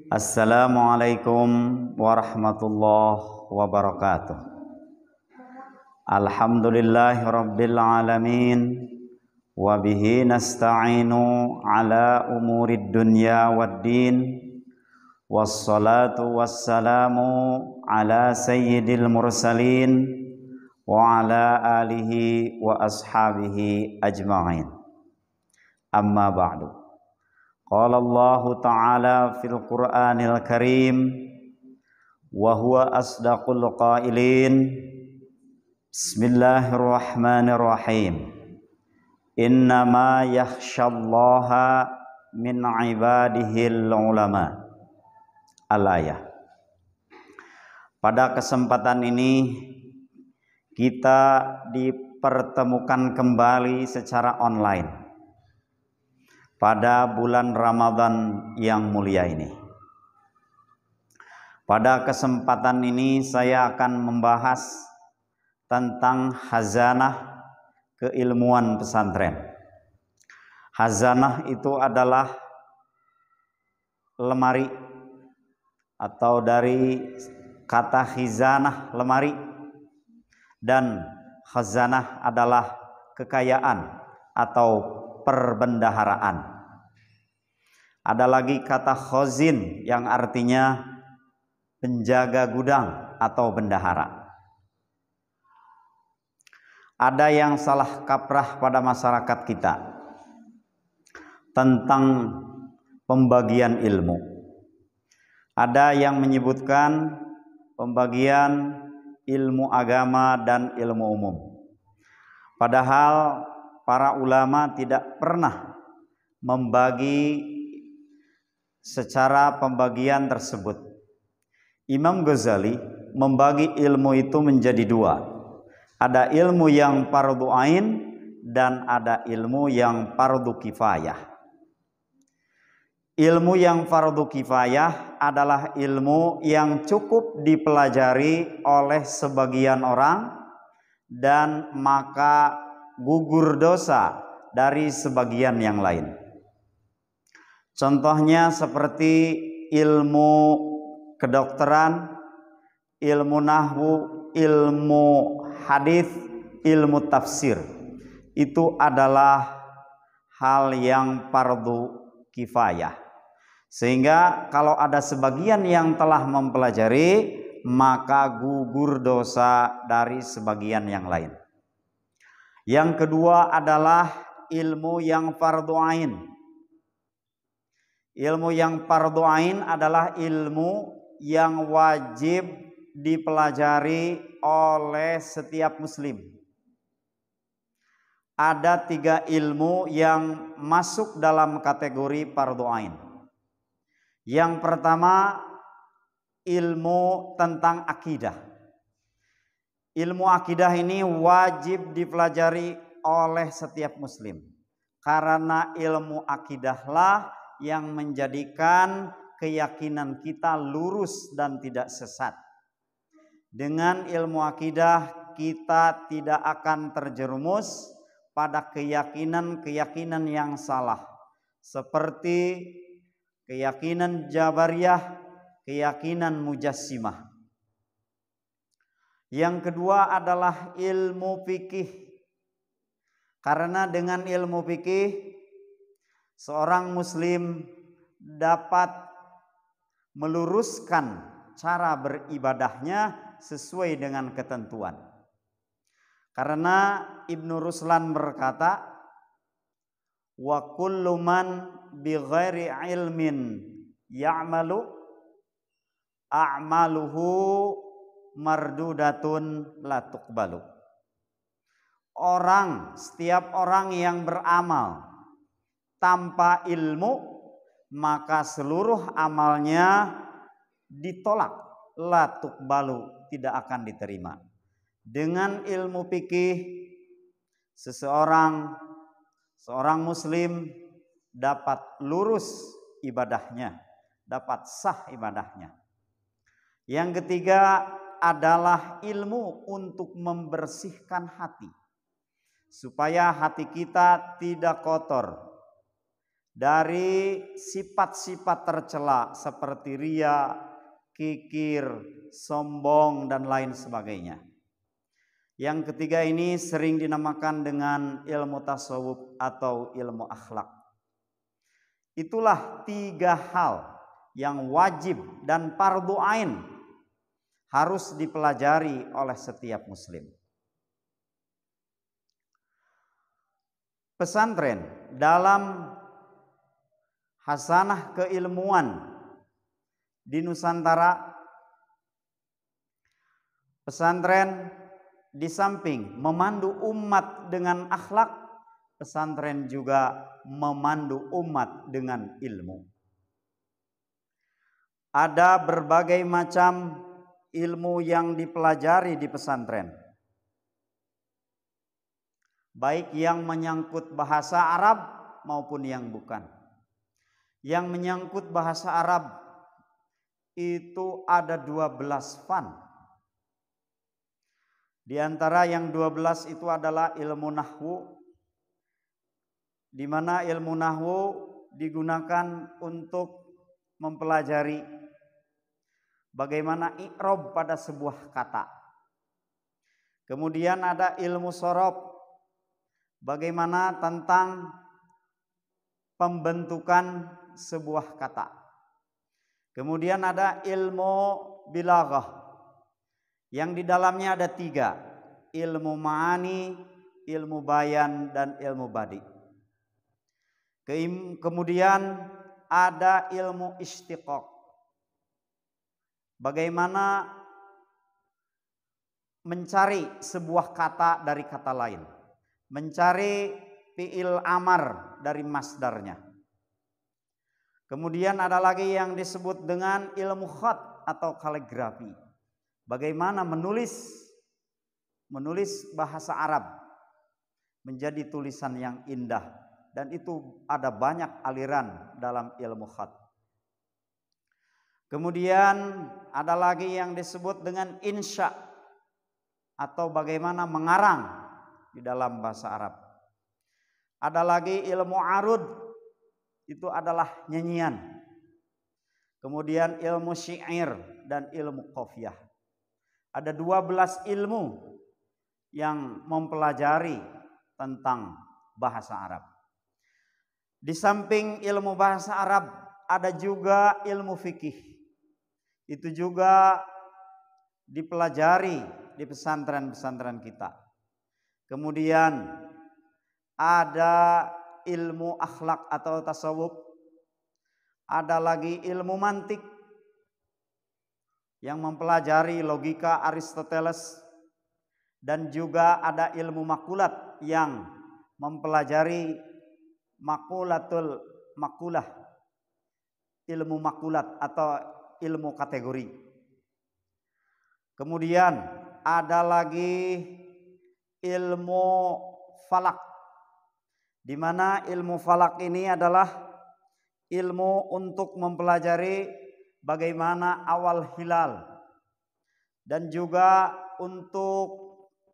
Assalamualaikum warahmatullahi wabarakatuh. Alhamdulillahi rabbil alamin. Wa bihi nasta'inu ala umurid dunya waddin. Wassalatu wassalamu ala sayyidil mursalin wa ala alihi wa ashabihi ajma'in. Amma ba'du. Qala Allah Ta'ala fil Qur'anil Karim wa huwa asdaqul qailin. Bismillahirrahmanirrahim. Innama yakhshallaha min ibadihil ulama. Al-ayah. Pada kesempatan ini kita dipertemukan kembali secara online pada bulan Ramadan yang mulia ini. Pada kesempatan ini saya akan membahas tentang khazanah keilmuan pesantren. Khazanah itu adalah lemari atau dari kata khizanah lemari, dan khazanah adalah kekayaan atau perbendaharaan. Ada lagi kata khazin yang artinya penjaga gudang atau bendahara. Ada yang salah kaprah pada masyarakat kita tentang pembagian ilmu. Ada yang menyebutkan pembagian ilmu agama dan ilmu umum. Padahal para ulama tidak pernah membagi secara pembagian tersebut. Imam Ghazali membagi ilmu itu menjadi dua. Ada ilmu yang fardu ain dan ada ilmu yang fardu kifayah. Ilmu yang fardu kifayah adalah ilmu yang cukup dipelajari oleh sebagian orang dan maka gugur dosa dari sebagian yang lain. Contohnya seperti ilmu kedokteran, ilmu nahwu, ilmu hadis, ilmu tafsir. Itu adalah hal yang fardu kifayah. Sehingga kalau ada sebagian yang telah mempelajari, maka gugur dosa dari sebagian yang lain. Yang kedua adalah ilmu yang fardu ain. Ilmu yang fardu ain adalah ilmu yang wajib dipelajari oleh setiap muslim. Ada 3 ilmu yang masuk dalam kategori fardu ain. Yang pertama, ilmu tentang akidah. Ilmu akidah ini wajib dipelajari oleh setiap muslim. Karena ilmu akidahlah yang menjadikan keyakinan kita lurus dan tidak sesat. Dengan ilmu akidah kita tidak akan terjerumus pada keyakinan-keyakinan yang salah. Seperti keyakinan Jabariyah, keyakinan Mujassimah. Yang kedua adalah ilmu fikih. Karena dengan ilmu fikih seorang muslim dapat meluruskan cara beribadahnya sesuai dengan ketentuan. Karena Ibnu Ruslan berkata, wa kullu man bi ghairi ilmin ya'malu a'maluhu mardudatun la tuqbalu. Setiap orang yang beramal tanpa ilmu, maka seluruh amalnya ditolak, la tuqbalu, tidak akan diterima. Dengan ilmu fikih seorang muslim dapat lurus ibadahnya, dapat sah ibadahnya. Yang ketiga adalah ilmu untuk membersihkan hati, supaya hati kita tidak kotor dari sifat-sifat tercela seperti ria, kikir, sombong, dan lain sebagainya. Yang ketiga ini sering dinamakan dengan ilmu tasawuf atau ilmu akhlak. Itulah 3 hal yang wajib dan fardu ain harus dipelajari oleh setiap muslim. Pesantren dalam hasanah keilmuan di Nusantara, pesantren di samping memandu umat dengan akhlak, pesantren juga memandu umat dengan ilmu. Ada berbagai macam ilmu yang dipelajari di pesantren, baik yang menyangkut bahasa Arab maupun yang bukan. Yang menyangkut bahasa Arab itu ada 12 fan. Di antara yang 12 itu adalah ilmu nahwu, di mana ilmu nahwu digunakan untuk mempelajari bagaimana i'rab pada sebuah kata. Kemudian ada ilmu sorob, bagaimana tentang pembentukan sebuah kata. Kemudian ada ilmu bilaghah, yang di dalamnya ada 3, ilmu ma'ani, ilmu bayan, dan ilmu badi. Kemudian ada ilmu istiqaq, bagaimana mencari sebuah kata dari kata lain, mencari fi'il amar dari masdarnya. Kemudian ada lagi yang disebut dengan ilmu khat atau kaligrafi, bagaimana menulis bahasa Arab menjadi tulisan yang indah, dan itu ada banyak aliran dalam ilmu khat. Kemudian ada lagi yang disebut dengan insya atau bagaimana mengarang di dalam bahasa Arab. Ada lagi ilmu arud, itu adalah nyanyian. Kemudian ilmu syair dan ilmu qafiyah. Ada 12 ilmu yang mempelajari tentang bahasa Arab. Di samping ilmu bahasa Arab ada juga ilmu fikih. Itu juga dipelajari di pesantren-pesantren kita. Kemudian ada ilmu akhlak atau tasawuf. Ada lagi ilmu mantik yang mempelajari logika Aristoteles, dan juga ada ilmu makulat yang mempelajari makulatul makulah, ilmu makulat atau ilmu kategori. Kemudian ada lagi ilmu falak, di mana ilmu falak ini adalah ilmu untuk mempelajari bagaimana awal hilal, dan juga untuk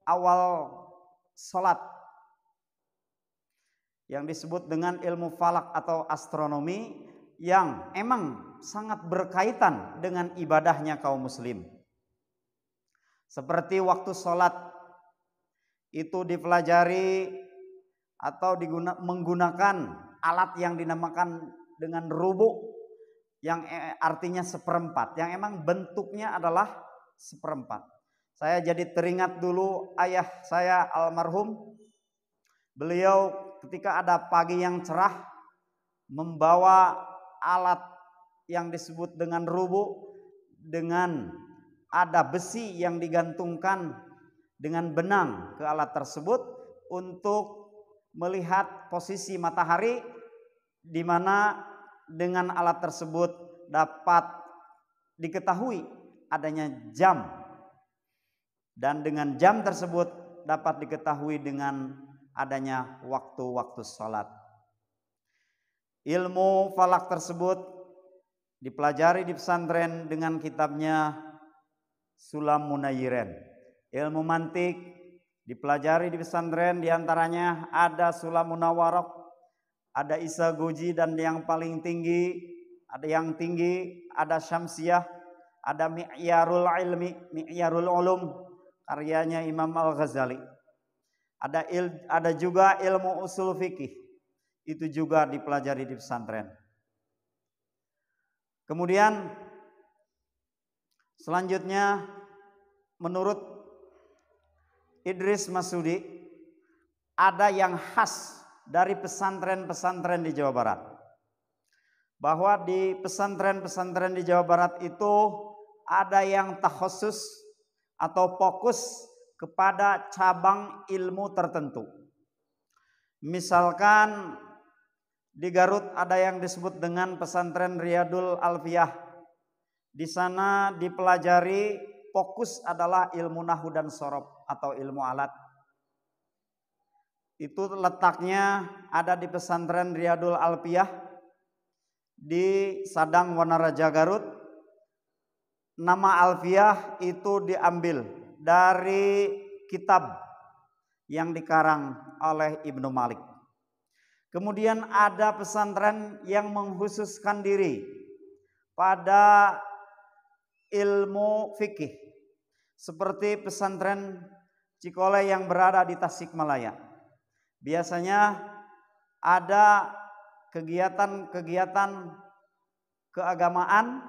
awal salat, yang disebut dengan ilmu falak atau astronomi, yang emang sangat berkaitan dengan ibadahnya kaum muslim. Seperti waktu salat itu dipelajari atau menggunakan alat yang dinamakan dengan rubuk, yang artinya seperempat, yang emang bentuknya adalah seperempat. Saya jadi teringat dulu ayah saya almarhum, beliau ketika ada pagi yang cerah membawa alat yang disebut dengan rubuk, dengan ada besi yang digantungkan dengan benang ke alat tersebut untuk melihat posisi matahari, di mana dengan alat tersebut dapat diketahui adanya jam, dan dengan jam tersebut dapat diketahui dengan adanya waktu-waktu sholat. Ilmu falak tersebut dipelajari di pesantren dengan kitabnya Sulam Munayyiren. Ilmu mantik dipelajari di pesantren, diantaranya ada Sulam Munawwaraq, ada Isagoji dan yang paling tinggi, ada Syamsiyah, ada Mi'yarul Ilmi, Mi'yarul Ulum, karyanya Imam Al-Ghazali. Ada juga ilmu usul fikih, itu juga dipelajari di pesantren. Kemudian selanjutnya menurut Idris Masudi ada yang khas dari pesantren-pesantren di Jawa Barat, bahwa di pesantren-pesantren di Jawa Barat itu ada yang takhusus atau fokus kepada cabang ilmu tertentu. Misalkan di Garut ada yang disebut dengan pesantren Riyadul Alfiyah. Di sana dipelajari fokus adalah ilmu nahwu dan shorof atau ilmu alat. Itu letaknya ada di pesantren Riyadul Alfiyah di Sadang Wanaraja Garut. Nama Alfiyah itu diambil dari kitab yang dikarang oleh Ibnu Malik. Kemudian ada pesantren yang mengkhususkan diri pada ilmu fikih, seperti pesantren Cikole yang berada di Tasikmalaya. Biasanya ada kegiatan-kegiatan keagamaan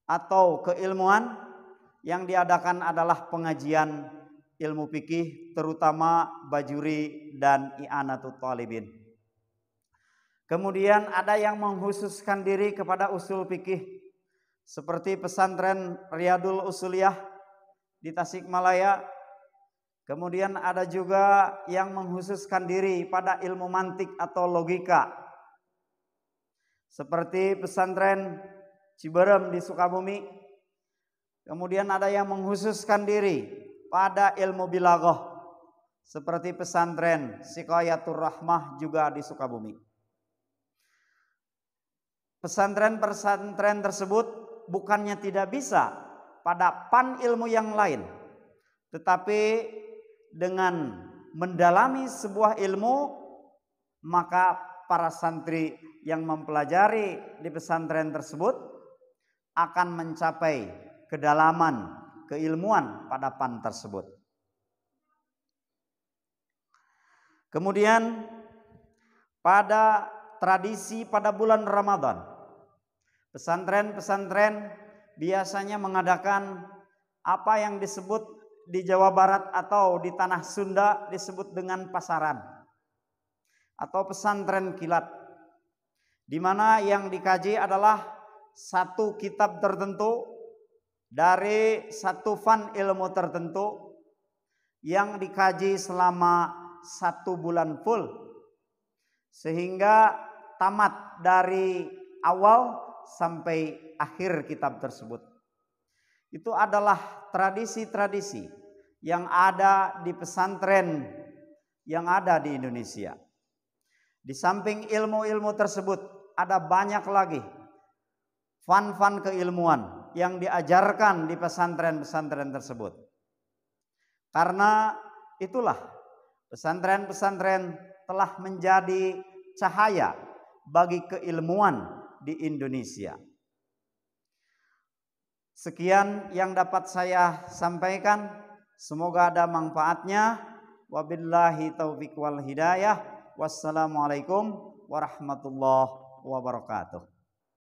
atau keilmuan yang diadakan adalah pengajian ilmu fikih, terutama bajuri dan i'anatut thalibin. Kemudian ada yang mengkhususkan diri kepada usul fikih, seperti pesantren Riyadul Usuliyah di Tasikmalaya. Kemudian ada juga yang mengkhususkan diri pada ilmu mantik atau logika, seperti pesantren Ciberem di Sukabumi. Kemudian ada yang mengkhususkan diri pada ilmu bilaghah, seperti pesantren Siqayatur Rahmah juga di Sukabumi. Pesantren-pesantren tersebut bukannya tidak bisa pada pan ilmu yang lain, tetapi dengan mendalami sebuah ilmu, maka para santri yang mempelajari di pesantren tersebut akan mencapai kedalaman keilmuan pada pan tersebut. Kemudian pada tradisi pada bulan Ramadan, pesantren-pesantren biasanya mengadakan apa yang disebut di Jawa Barat atau di tanah Sunda disebut dengan pasaran atau pesantren kilat, di mana yang dikaji adalah satu kitab tertentu dari satu fan ilmu tertentu yang dikaji selama 1 bulan full, sehingga tamat dari awal sampai akhir kitab tersebut. Itu adalah tradisi-tradisi yang ada di pesantren yang ada di Indonesia. Di samping ilmu-ilmu tersebut ada banyak lagi fan-fan keilmuan yang diajarkan di pesantren-pesantren tersebut. Karena itulah pesantren-pesantren telah menjadi cahaya bagi keilmuan di Indonesia. Sekian yang dapat saya sampaikan, semoga ada manfaatnya. Wabillahi taufiq wal hidayah. Wassalamualaikum warahmatullahi wabarakatuh.